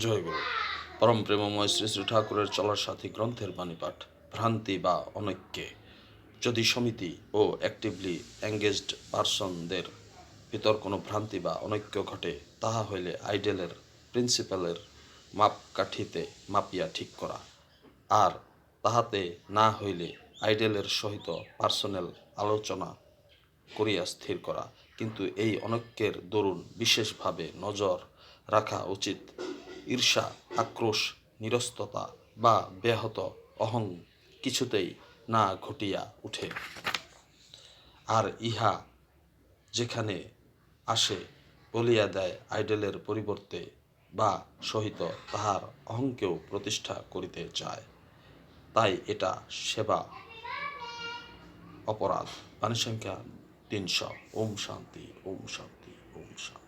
জয়গুরু। পরম প্রেমময় শ্রী শ্রী ঠাকুরের চলার সাথী গ্রন্থের বাণীপাঠ। ভ্রান্তি বা অনৈক্যে যদি সমিতি ও অ্যাক্টিভলি এঙ্গেজড পার্সনদের ভিতর কোনো ভ্রান্তি বা অনৈক্য ঘটে, তাহা হইলে আইডেলের প্রিন্সিপালের মাপকাঠিতে মাপিয়া ঠিক করা, আর তাহাতে না হইলে আইডেলের সহিত পার্সোনাল আলোচনা করিয়া স্থির করা। কিন্তু এই অনৈক্যের দরুন বিশেষভাবে নজর রাখা উচিত ঈর্ষা, আক্রোশ, নিরস্ততা বা ব্যাহত অহং কিছুতেই না ঘটিয়া উঠে। আর ইহা যেখানে আসে বলিয়া দেয় আইডেলের পরিবর্তে বা সহিত তাহার অহংকেও প্রতিষ্ঠা করিতে চায়, তাই এটা সেবা অপরাধ। বাণী সংখ্যা 300। ওম শান্তি, ওম শান্তি, ওম শান্তি।